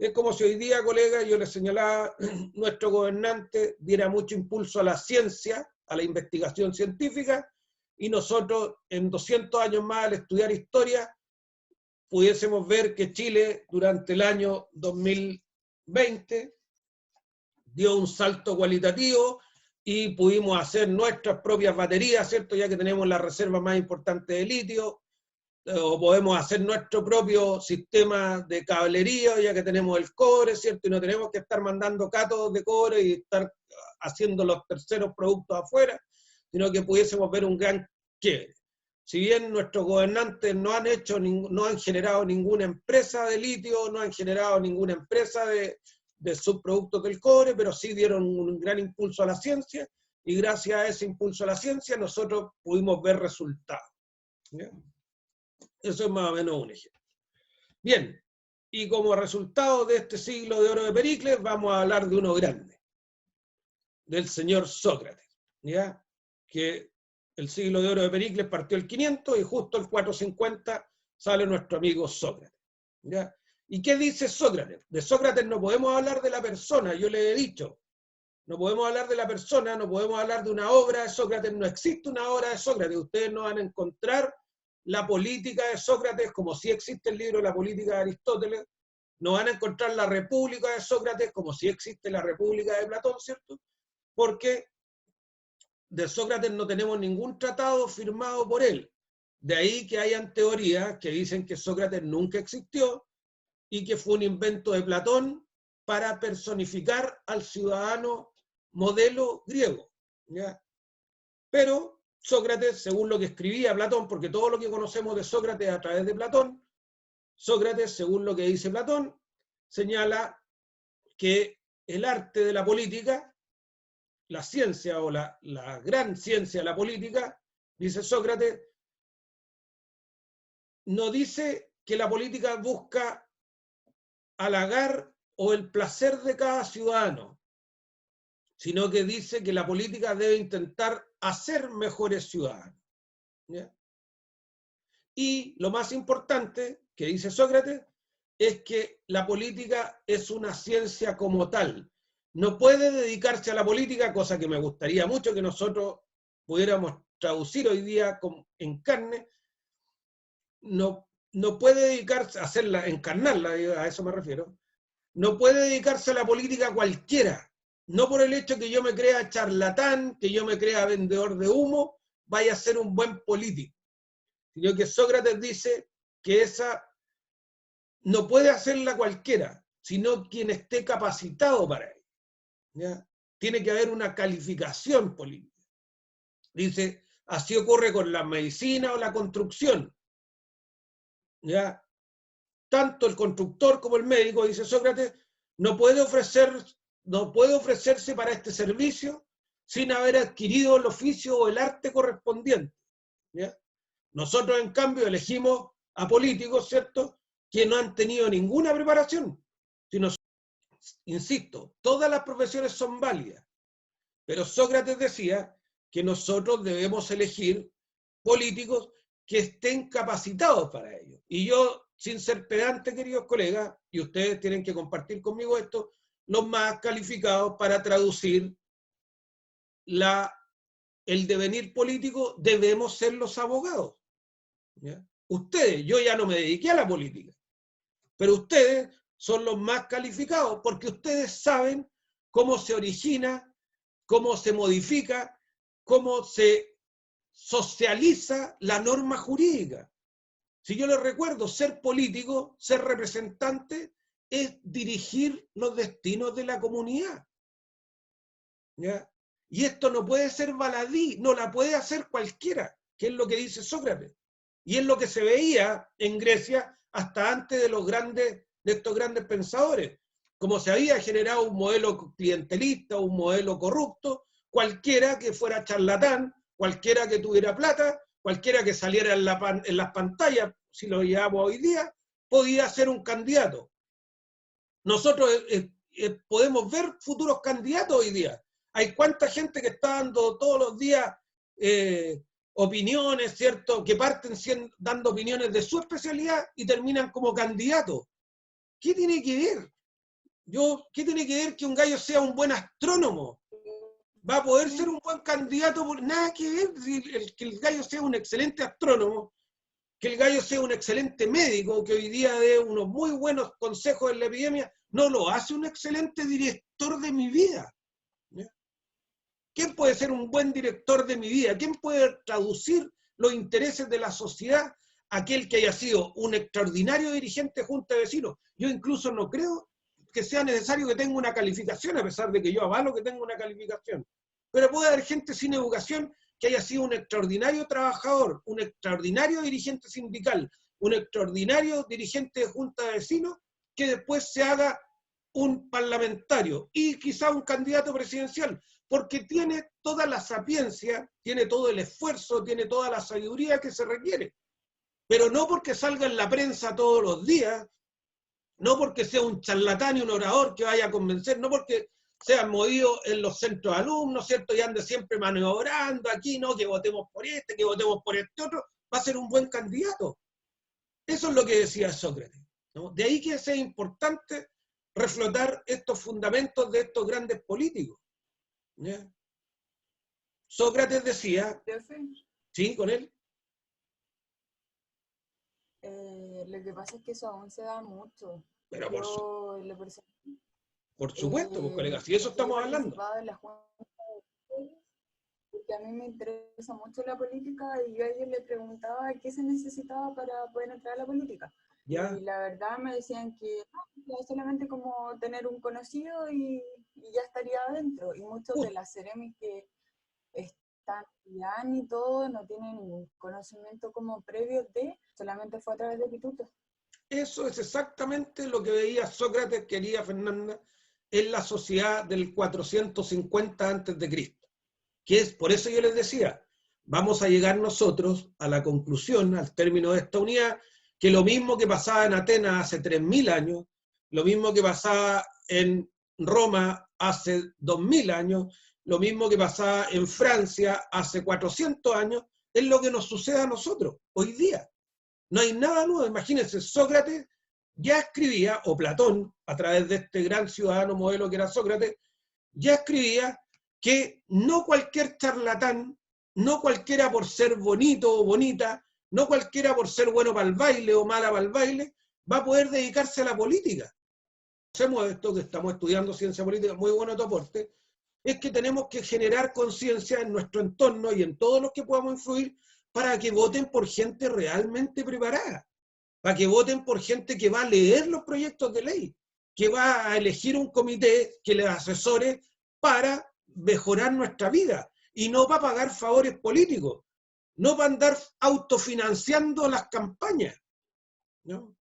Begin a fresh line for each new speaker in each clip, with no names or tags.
Es como si hoy día, colega, yo les señalaba, nuestro gobernante diera mucho impulso a la ciencia, a la investigación científica, y nosotros en 200 años más, al estudiar historia, pudiésemos ver que Chile durante el año 2020 dio un salto cualitativo y pudimos hacer nuestras propias baterías, ¿cierto? Ya que tenemos la reserva más importante de litio, o podemos hacer nuestro propio sistema de cablería, ya que tenemos el cobre, ¿cierto? Y no tenemos que estar mandando cátodos de cobre y estar haciendo los terceros productos afuera, sino que pudiésemos ver un gran quiebre. Si bien nuestros gobernantes no han generado ninguna empresa de litio, no han generado ninguna empresa de subproductos del cobre, pero sí dieron un gran impulso a la ciencia, y gracias a ese impulso a la ciencia nosotros pudimos ver resultados. ¿Ya? Eso es más o menos un ejemplo. Bien, y como resultado de este siglo de oro de Pericles, vamos a hablar de uno grande, del señor Sócrates, ¿ya? Que el siglo de oro de Pericles partió el 500 y justo el 450 sale nuestro amigo Sócrates, ¿ya? ¿Y qué dice Sócrates? De Sócrates no podemos hablar de la persona, yo le he dicho, no podemos hablar de la persona, no podemos hablar de una obra de Sócrates, no existe una obra de Sócrates, ustedes no van a encontrar la política de Sócrates, como si existe el libro La política de Aristóteles, no van a encontrar la república de Sócrates, como si existe la república de Platón, ¿cierto? Porque de Sócrates no tenemos ningún tratado firmado por él. De ahí que hayan teorías que dicen que Sócrates nunca existió y que fue un invento de Platón para personificar al ciudadano modelo griego, ¿ya? Pero Sócrates, según lo que escribía Platón, porque todo lo que conocemos de Sócrates a través de Platón, Sócrates, según lo que dice Platón, señala que el arte de la política, la ciencia o la gran ciencia de la política, dice Sócrates, no dice que la política busca halagar o el placer de cada ciudadano, sino que dice que la política debe intentar hacer mejores ciudadanos, ¿ya? Y lo más importante que dice Sócrates es que la política es una ciencia como tal. No puede dedicarse a la política, cosa que me gustaría mucho que nosotros pudiéramos traducir hoy día en carne. No puede dedicarse a hacerla, encarnarla, a eso me refiero. No puede dedicarse a la política cualquiera. No por el hecho que yo me crea charlatán, que yo me crea vendedor de humo, vaya a ser un buen político. Sino que Sócrates dice que esa no puede hacerla cualquiera, sino quien esté capacitado para ello, ¿ya? Tiene que haber una calificación política. Dice, así ocurre con la medicina o la construcción, ¿ya? Tanto el constructor como el médico, dice Sócrates, no puede ofrecerse para este servicio sin haber adquirido el oficio o el arte correspondiente, ¿ya? Nosotros, en cambio, elegimos a políticos, ¿cierto?, que no han tenido ninguna preparación. Sino, insisto, todas las profesiones son válidas, pero Sócrates decía que nosotros debemos elegir políticos que estén capacitados para ello. Y yo, sin ser pedante, queridos colegas, y ustedes tienen que compartir conmigo esto, los más calificados para traducir el devenir político debemos ser los abogados, ¿ya? Ustedes, yo ya no me dediqué a la política, pero ustedes son los más calificados porque ustedes saben cómo se origina, cómo se modifica, cómo se socializa la norma jurídica. Si yo les recuerdo, ser político, ser representante, es dirigir los destinos de la comunidad, ¿ya? Y esto no puede ser baladí, no la puede hacer cualquiera, que es lo que dice Sócrates. Y es lo que se veía en Grecia hasta antes de estos grandes pensadores. Como se había generado un modelo clientelista, un modelo corrupto, cualquiera que fuera charlatán, cualquiera que tuviera plata, cualquiera que saliera en las pantallas, si lo llevamos hoy día, podía ser un candidato. Nosotros podemos ver futuros candidatos hoy día. Hay cuánta gente que está dando todos los días opiniones, ¿cierto?, que parten dando opiniones de su especialidad y terminan como candidatos. ¿Qué tiene que ver? ¿Qué tiene que ver que un gallo sea un buen astrónomo? ¿Va a poder ser un buen candidato? Nada que ver, que el gallo sea un excelente astrónomo, que el gallo sea un excelente médico, que hoy día dé unos muy buenos consejos en la epidemia, no lo hace un excelente director de mi vida. ¿Ya? ¿Quién puede ser un buen director de mi vida? ¿Quién puede traducir los intereses de la sociedad? Aquel que haya sido un extraordinario dirigente de Junta de Vecinos. Yo incluso no creo que sea necesario que tenga una calificación, a pesar de que yo avalo que tenga una calificación. Pero puede haber gente sin educación que haya sido un extraordinario trabajador, un extraordinario dirigente sindical, un extraordinario dirigente de Junta de Vecinos, que después se haga un parlamentario y quizá un candidato presidencial, porque tiene toda la sapiencia, tiene todo el esfuerzo, tiene toda la sabiduría que se requiere. Pero no porque salga en la prensa todos los días, no porque sea un charlatán y un orador que vaya a convencer, no porque sea movido en los centros de alumnos, ¿cierto? Y ande siempre maniobrando aquí, ¿no? Que votemos por este, que votemos por este otro, va a ser un buen candidato. Eso es lo que decía Sócrates, ¿no? De ahí que sea importante reflotar estos fundamentos de estos grandes políticos. ¿Ya? Sócrates decía, ¿sí? ¿Con él?
Lo que pasa es que eso aún se da mucho.
Pero
por
supuesto, pues, colega, si eso estamos hablando.
En la junta, porque a mí me interesa mucho la política y yo a ellos les preguntaba qué se necesitaba para poder entrar a la política. ¿Ya? Y la verdad me decían que solamente como tener un conocido y ya estaría adentro. Y muchos de las seremis que están y todo no tienen ningún conocimiento como previo solamente fue a través de pitutos.
Eso es exactamente lo que veía Sócrates, quería Fernanda, en la sociedad del 450 a.C. Que es, por eso yo les decía, vamos a llegar nosotros a la conclusión, al término de esta unidad, que lo mismo que pasaba en Atenas hace 3000 años, lo mismo que pasaba en Roma hace 2000 años, lo mismo que pasaba en Francia hace 400 años, es lo que nos sucede a nosotros hoy día. No hay nada nuevo. Imagínense, Sócrates ya escribía, o Platón, a través de este gran ciudadano modelo que era Sócrates, ya escribía que no cualquier charlatán, no cualquiera por ser bonito o bonita, no cualquiera por ser bueno para el baile o mala para el baile, va a poder dedicarse a la política. Hacemos esto que estamos estudiando ciencia política, muy bueno tu aporte, es que tenemos que generar conciencia en nuestro entorno y en todos los que podamos influir para que voten por gente realmente preparada, para que voten por gente que va a leer los proyectos de ley, que va a elegir un comité que les asesore para mejorar nuestra vida y no para pagar favores políticos, no para andar autofinanciando las campañas, ¿no?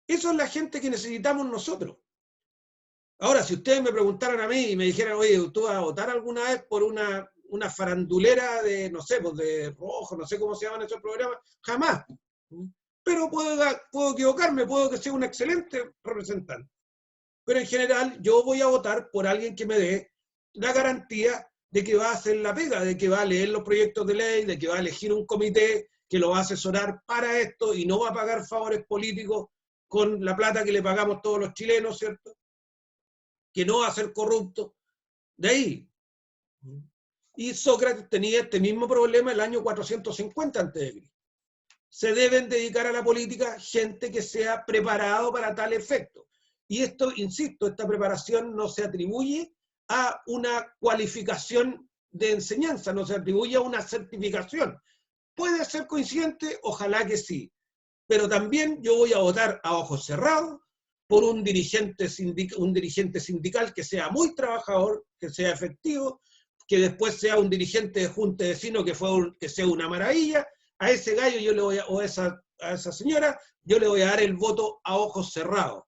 Eso es la gente que necesitamos nosotros. Ahora, si ustedes me preguntaran a mí y me dijeran, oye, ¿tú vas a votar alguna vez por una farandulera de, no sé, pues de rojo, no sé cómo se llaman esos programas? Jamás. Pero puedo equivocarme, puedo que sea un excelente representante. Pero en general yo voy a votar por alguien que me dé la garantía de que va a hacer la pega, de que va a leer los proyectos de ley, de que va a elegir un comité que lo va a asesorar para esto y no va a pagar favores políticos con la plata que le pagamos todos los chilenos, ¿cierto? Que no va a ser corrupto. De ahí. Y Sócrates tenía este mismo problema el año 450 a.C. Se deben dedicar a la política gente que sea preparado para tal efecto. Y esto, insisto, esta preparación no se atribuye a una cualificación de enseñanza, no se atribuye a una certificación. ¿Puede ser coincidente? Ojalá que sí. Pero también yo voy a votar a ojos cerrados por un dirigente sindical que sea muy trabajador, que sea efectivo, que después sea un dirigente de junta de vecinos que sea una maravilla. A ese gallo yo le voy o a esa señora, yo le voy a dar el voto a ojos cerrados.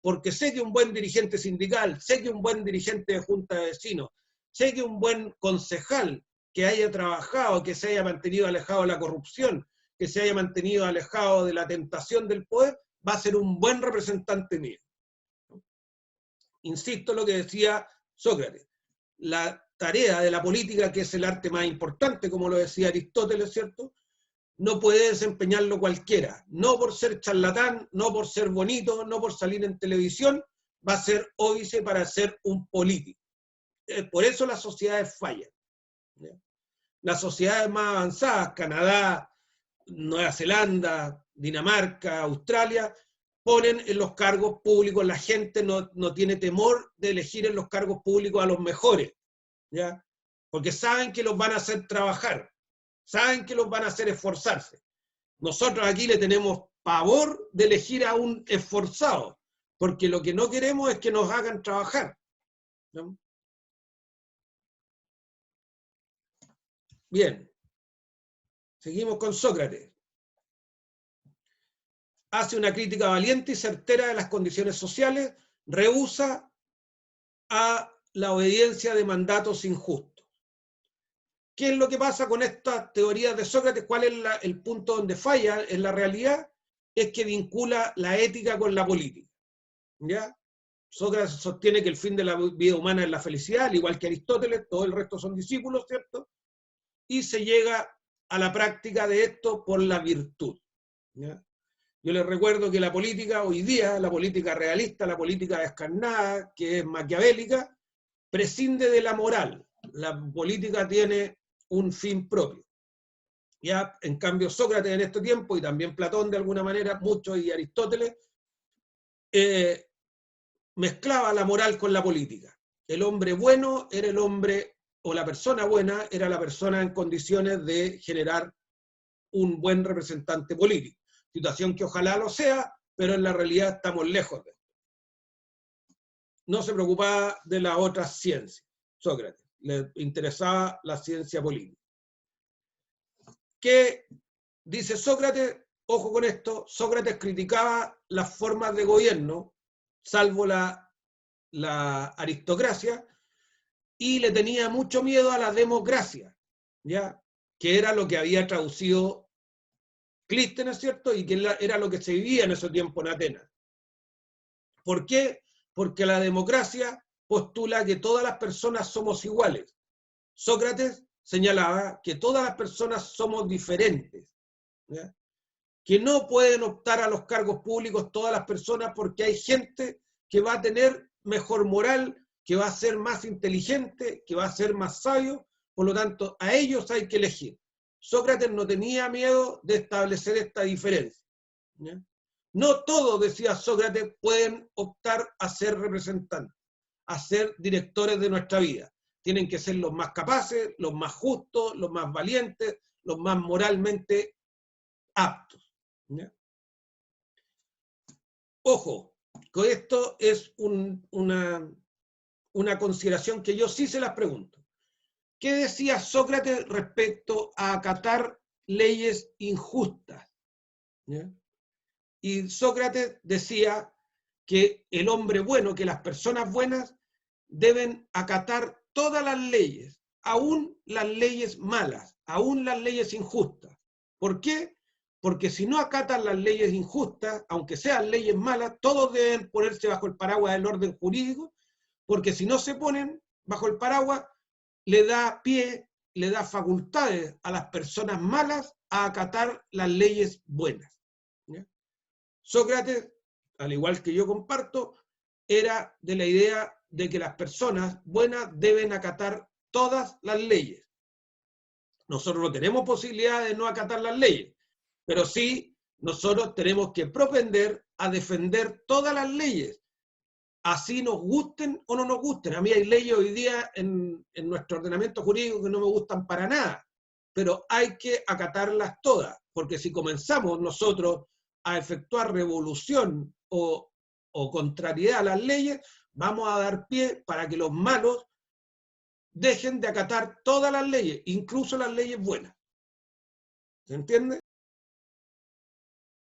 Porque sé que un buen dirigente sindical, sé que un buen dirigente de junta de vecinos, sé que un buen concejal que haya trabajado, que se haya mantenido alejado de la corrupción, que se haya mantenido alejado de la tentación del poder, va a ser un buen representante mío. Insisto en lo que decía Sócrates. La tarea de la política, que es el arte más importante, como lo decía Aristóteles, ¿cierto?, no puede desempeñarlo cualquiera, no por ser charlatán, no por ser bonito, no por salir en televisión, va a ser óbice para ser un político. Por eso las sociedades fallan. Las sociedades más avanzadas, Canadá, Nueva Zelanda, Dinamarca, Australia, ponen en los cargos públicos, la gente no tiene temor de elegir en los cargos públicos a los mejores, ¿ya? Porque saben que los van a hacer trabajar, saben que los van a hacer esforzarse. Nosotros aquí le tenemos pavor de elegir a un esforzado, porque lo que no queremos es que nos hagan trabajar, ¿no? Bien, seguimos con Sócrates. Hace una crítica valiente y certera de las condiciones sociales, rehúsa a la obediencia de mandatos injustos. ¿Qué es lo que pasa con esta teoría de Sócrates? ¿Cuál es el punto donde falla en la realidad? Es que vincula la ética con la política, ¿ya? Sócrates sostiene que el fin de la vida humana es la felicidad, al igual que Aristóteles, todo el resto son discípulos, ¿cierto? Y se llega a la práctica de esto por la virtud, ¿ya? Yo les recuerdo que la política hoy día, la política realista, la política descarnada, que es maquiavélica, prescinde de la moral. La política tiene un fin propio. Ya, en cambio, Sócrates en este tiempo, y también Platón de alguna manera, muchos y Aristóteles, mezclaba la moral con la política. El hombre bueno era el hombre, o la persona buena era la persona en condiciones de generar un buen representante político. Situación que ojalá lo sea, pero en la realidad estamos lejos de esto. No se preocupaba de las otras ciencias, Sócrates, le interesaba la ciencia política. ¿Qué dice Sócrates? Ojo con esto, Sócrates criticaba las formas de gobierno, salvo la aristocracia, y le tenía mucho miedo a la democracia, ¿ya? Que era lo que había traducido Clístenes, ¿cierto? Y que era lo que se vivía en ese tiempo en Atenas. ¿Por qué? Porque la democracia postula que todas las personas somos iguales. Sócrates señalaba que todas las personas somos diferentes, ¿ya? Que no pueden optar a los cargos públicos todas las personas porque hay gente que va a tener mejor moral, que va a ser más inteligente, que va a ser más sabio, por lo tanto, a ellos hay que elegir. Sócrates no tenía miedo de establecer esta diferencia, ¿ya? No todos, decía Sócrates, pueden optar a ser representantes, a ser directores de nuestra vida. Tienen que ser los más capaces, los más justos, los más valientes, los más moralmente aptos, ¿ya? Ojo, que esto es una consideración que yo sí se las pregunto. ¿Qué decía Sócrates respecto a acatar leyes injustas? ¿Ya? Y Sócrates decía que el hombre bueno, que las personas buenas deben acatar todas las leyes, aún las leyes malas, aún las leyes injustas. ¿Por qué? Porque si no acatan las leyes injustas, aunque sean leyes malas, todos deben ponerse bajo el paraguas del orden jurídico, porque si no se ponen bajo el paraguas, le da pie, le da facultades a las personas malas a acatar las leyes buenas, ¿ya? Sócrates, al igual que yo comparto, era de la idea de que las personas buenas deben acatar todas las leyes. Nosotros no tenemos posibilidad de no acatar las leyes, pero sí nosotros tenemos que propender a defender todas las leyes, así nos gusten o no nos gusten. A mí hay leyes hoy día en nuestro ordenamiento jurídico que no me gustan para nada, pero hay que acatarlas todas, porque si comenzamos nosotros a efectuar revolución o contrariedad a las leyes, vamos a dar pie para que los malos dejen de acatar todas las leyes, incluso las leyes buenas. ¿Se entiende?